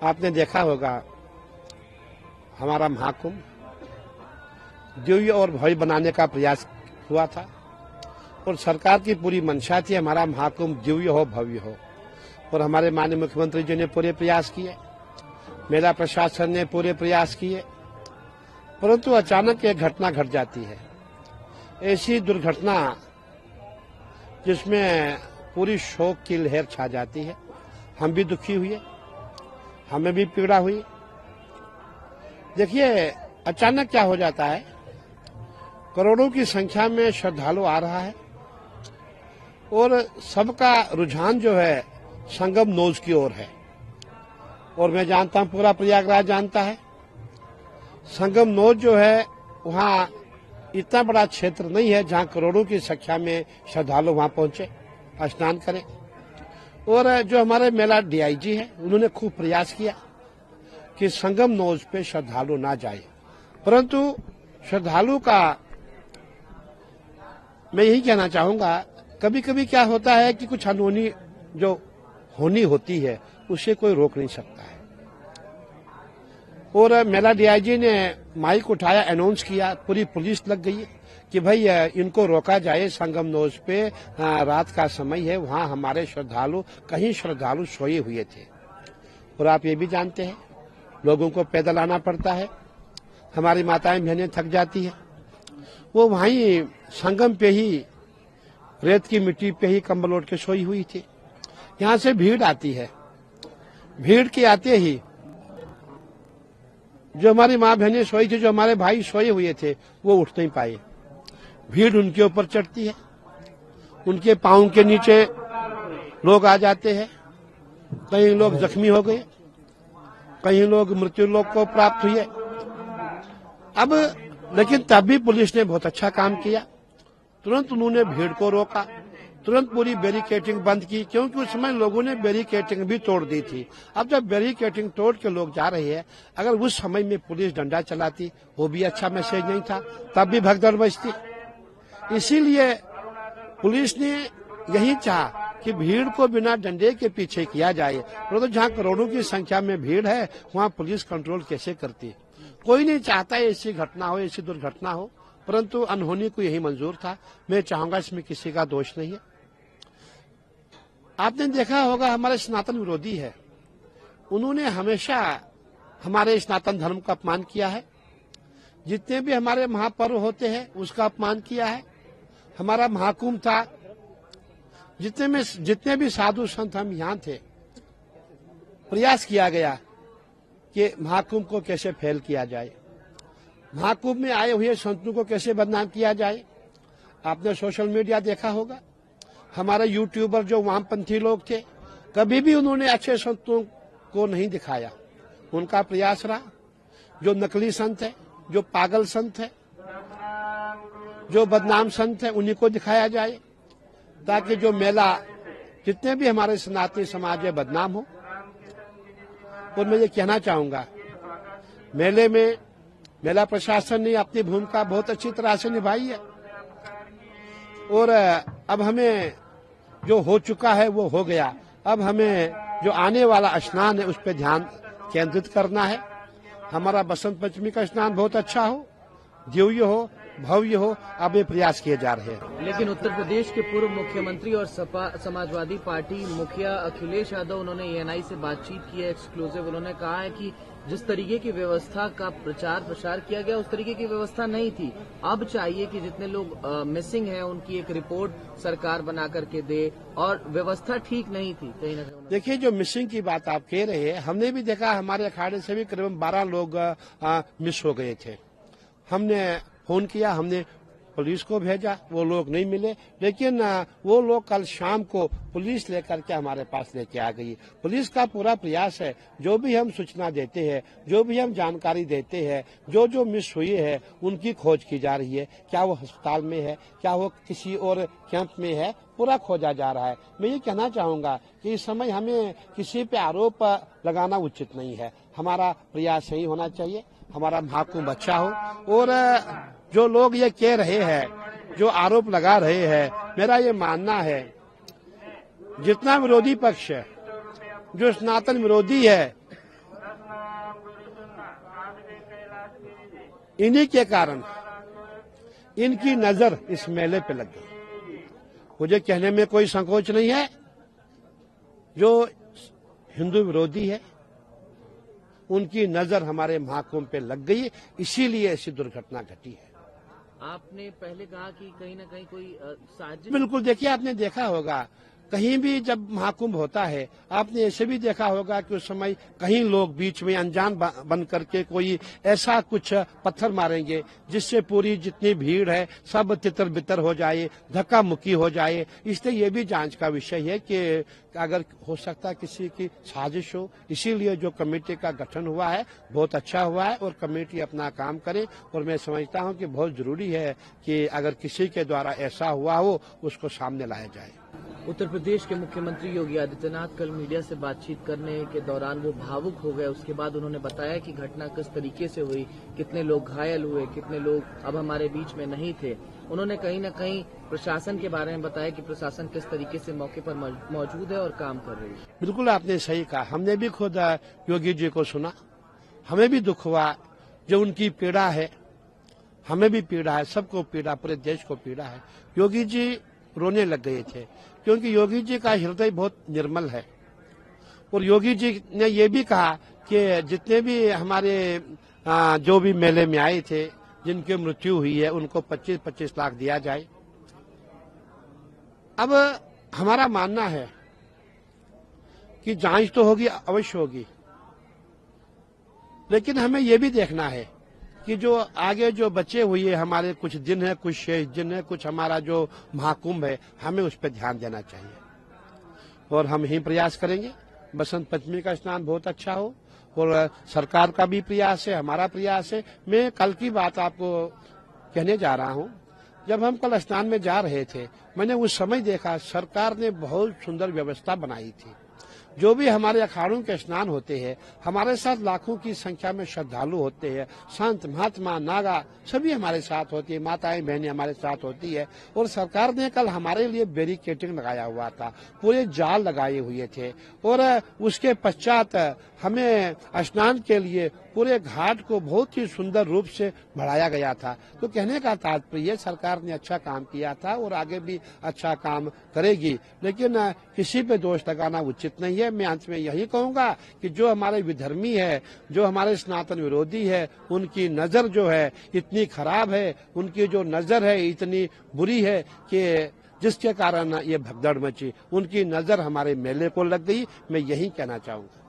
आपने देखा होगा हमारा महाकुंभ दिव्य और भव्य बनाने का प्रयास हुआ था और सरकार की पूरी मंशा थी हमारा महाकुंभ दिव्य हो, भव्य हो। और हमारे माननीय मुख्यमंत्री जी ने पूरे प्रयास किए, मेला प्रशासन ने पूरे प्रयास किए, परंतु अचानक एक घटना घट जाती है। ऐसी दुर्घटना जिसमें पूरी शोक की लहर छा जाती है। हम भी दुखी हुए, हमें भी पीड़ा हुई। देखिए, अचानक क्या हो जाता है, करोड़ों की संख्या में श्रद्धालु आ रहा है और सबका रुझान जो है संगम नोज की ओर है। और मैं जानता हूं, पूरा प्रयागराज जानता है, संगम नोज जो है वहां इतना बड़ा क्षेत्र नहीं है जहां करोड़ों की संख्या में श्रद्धालु वहां पहुंचे, स्नान करें। और जो हमारे मेला डीआईजी है, उन्होंने खूब प्रयास किया कि संगम नोज पे श्रद्धालु ना जाए, परंतु श्रद्धालु का मैं यही कहना चाहूंगा, कभी कभी क्या होता है कि कुछ अनहोनी जो होनी होती है उसे कोई रोक नहीं सकता है। और मेला डीआईजी ने माइक उठाया, अनाउंस किया, पूरी पुलिस लग गई कि भाई इनको रोका जाए, संगम नोज पे रात का समय है, वहां हमारे श्रद्धालु, कहीं श्रद्धालु सोए हुए थे। और आप ये भी जानते हैं, लोगों को पैदल आना पड़ता है, हमारी माताएं बहनें थक जाती है, वो वहीं संगम पे ही रेत की मिट्टी पे ही कंबल ओढ़ के सोई हुई थी। यहां से भीड़ आती है, भीड़ के आते ही जो हमारी माँ बहनें सोई थी, जो हमारे भाई सोए हुए थे, वो उठ नहीं पाए। भीड़ उनके ऊपर चढ़ती है, उनके पांव के नीचे लोग आ जाते हैं, कई लोग जख्मी हो गए, कई लोग मृत्यु लोक को प्राप्त हुए। अब लेकिन तब भी पुलिस ने बहुत अच्छा काम किया, तुरंत उन्होंने भीड़ को रोका, तुरंत पूरी बैरिकेटिंग बंद की, क्योंकि उस समय लोगों ने बैरिकेटिंग भी तोड़ दी थी। अब जब बैरिकेटिंग तोड़ के लोग जा रहे हैं, अगर उस समय में पुलिस डंडा चलाती, वो भी अच्छा मैसेज नहीं था, तब भी भगदड़ मचती। इसीलिए पुलिस ने यही चाहा कि भीड़ को बिना डंडे के पीछे किया जाए, परंतु जहां करोड़ों की संख्या में भीड़ है वहां पुलिस कंट्रोल कैसे करती। कोई नहीं चाहता ऐसी घटना हो, ऐसी दुर्घटना हो, परंतु अनहोनी को यही मंजूर था। मैं चाहूंगा इसमें किसी का दोष नहीं है। आपने देखा होगा हमारे सनातन विरोधी है, उन्होंने हमेशा हमारे सनातन धर्म का अपमान किया है, जितने भी हमारे महापर्व होते हैं उसका अपमान किया है। हमारा महाकुंभ था, जितने भी साधु संत हम यहाँ थे, प्रयास किया गया कि महाकुंभ को कैसे फेल किया जाए, महाकुंभ में आए हुए संतों को कैसे बदनाम किया जाए। आपने सोशल मीडिया देखा होगा, हमारे यूट्यूबर जो वामपंथी लोग थे, कभी भी उन्होंने अच्छे संतों को नहीं दिखाया। उनका प्रयास रहा, जो नकली संत है, जो पागल संत है, जो बदनाम संत है, उन्हीं को दिखाया जाए, ताकि जो मेला, जितने भी हमारे सनातनी समाज में बदनाम हो। और मैं ये कहना चाहूंगा, मेले में मेला प्रशासन ने अपनी भूमिका बहुत अच्छी तरह से निभाई है। और अब हमें जो हो चुका है वो हो गया, अब हमें जो आने वाला स्नान है उस पर ध्यान केंद्रित करना है। हमारा बसंत पंचमी का स्नान बहुत अच्छा हो, दिव्य हो, भव्य हो, अब ये प्रयास किए जा रहे हैं। लेकिन उत्तर प्रदेश के पूर्व मुख्यमंत्री और समाजवादी पार्टी मुखिया अखिलेश यादव, उन्होंने एएनआई से बातचीत की है एक्सक्लूसिव। उन्होंने कहा है कि जिस तरीके की व्यवस्था का प्रचार प्रसार किया गया उस तरीके की व्यवस्था नहीं थी। अब चाहिए कि जितने लोग मिसिंग हैं उनकी एक रिपोर्ट सरकार बना करके दे, और व्यवस्था ठीक नहीं थी कहीं ना कहीं। देखिए, जो मिसिंग की बात आप कह रहे हैं, हमने भी देखा, हमारे अखाड़े से भी करीबन 12 लोग मिस हो गए थे। हमने फोन किया, हमने पुलिस को भेजा, वो लोग नहीं मिले, लेकिन वो लोग कल शाम को पुलिस लेकर के हमारे पास लेके आ गई। पुलिस का पूरा प्रयास है, जो भी हम सूचना देते हैं, जो भी हम जानकारी देते हैं, जो जो मिस हुई है उनकी खोज की जा रही है। क्या वो अस्पताल में है, क्या वो किसी और कैंप में है, पूरा खोजा जा रहा है। मैं ये कहना चाहूंगा कि इस समय हमें किसी पे आरोप लगाना उचित नहीं है। हमारा प्रयास यही होना चाहिए, हमारा महाकुंभ अच्छा हो। और जो लोग ये कह रहे हैं, जो आरोप लगा रहे हैं, मेरा ये मानना है, जितना विरोधी पक्ष है, जो सनातन विरोधी है, इन्हीं के कारण इनकी नजर इस मेले पे लग गई। मुझे कहने में कोई संकोच नहीं है, जो हिंदू विरोधी है उनकी नजर हमारे महाकुंभ पे लग गई, इसीलिए ऐसी दुर्घटना घटी है। आपने पहले कहा कि कहीं ना कहीं कोई साजिश। बिल्कुल, देखिए आपने देखा होगा कहीं भी जब महाकुंभ होता है, आपने ऐसे भी देखा होगा कि उस समय कहीं लोग बीच में अनजान बन करके कोई ऐसा कुछ पत्थर मारेंगे जिससे पूरी जितनी भीड़ है सब तितर बितर हो जाए, धक्का मुक्की हो जाए। इसलिए ये भी जांच का विषय है कि अगर हो सकता है किसी की साजिश हो, इसीलिए जो कमेटी का गठन हुआ है बहुत अच्छा हुआ है और कमेटी अपना काम करे। और मैं समझता हूं कि बहुत जरूरी है कि अगर किसी के द्वारा ऐसा हुआ हो उसको सामने लाया जाए। उत्तर प्रदेश के मुख्यमंत्री योगी आदित्यनाथ कल मीडिया से बातचीत करने के दौरान वो भावुक हो गए। उसके बाद उन्होंने बताया कि घटना किस तरीके से हुई, कितने लोग घायल हुए, कितने लोग अब हमारे बीच में नहीं थे। उन्होंने कहीं न कहीं प्रशासन के बारे में बताया कि प्रशासन किस तरीके से मौके पर मौजूद है और काम कर रही है। बिल्कुल आपने सही कहा, हमने भी खुद योगी जी को सुना, हमें भी दुख हुआ। जो उनकी पीड़ा है हमें भी पीड़ा है, सबको पीड़ा, पूरे देश को पीड़ा है। योगी जी रोने लग गए थे क्योंकि योगी जी का हृदय बहुत निर्मल है। और योगी जी ने ये भी कहा कि जितने भी हमारे जो भी मेले में आए थे, जिनकी मृत्यु हुई है, उनको 25-25 लाख दिया जाए। अब हमारा मानना है कि जांच तो होगी, अवश्य होगी, लेकिन हमें ये भी देखना है कि जो आगे जो बचे हुए हमारे कुछ दिन है, कुछ शेष दिन है, कुछ हमारा जो महाकुंभ है, हमें उस पर ध्यान देना चाहिए। और हम ही प्रयास करेंगे बसंत पंचमी का स्नान बहुत अच्छा हो, और सरकार का भी प्रयास है, हमारा प्रयास है। मैं कल की बात आपको कहने जा रहा हूं। जब हम कल स्नान में जा रहे थे, मैंने उस समय देखा सरकार ने बहुत सुंदर व्यवस्था बनाई थी। जो भी हमारे अखाड़ों के स्नान होते हैं, हमारे साथ लाखों की संख्या में श्रद्धालु होते हैं, संत महात्मा नागा सभी हमारे साथ होती है, माताएं बहनें हमारे साथ होती है। और सरकार ने कल हमारे लिए बैरिकेडिंग लगाया हुआ था, पूरे जाल लगाए हुए थे। और उसके पश्चात हमें स्नान के लिए पूरे घाट को बहुत ही सुंदर रूप से बढ़ाया गया था। तो कहने का तात्पर्य सरकार ने अच्छा काम किया था और आगे भी अच्छा काम करेगी, लेकिन किसी पे दोष लगाना उचित नहीं है। मैं अंत में यही कहूंगा कि जो हमारे विधर्मी है, जो हमारे सनातन विरोधी है, उनकी नजर जो है इतनी खराब है, उनकी जो नजर है इतनी बुरी है कि जिसके कारण ये भगदड़ मची, उनकी नजर हमारे मेले को लग गई। मैं यही कहना चाहूंगा।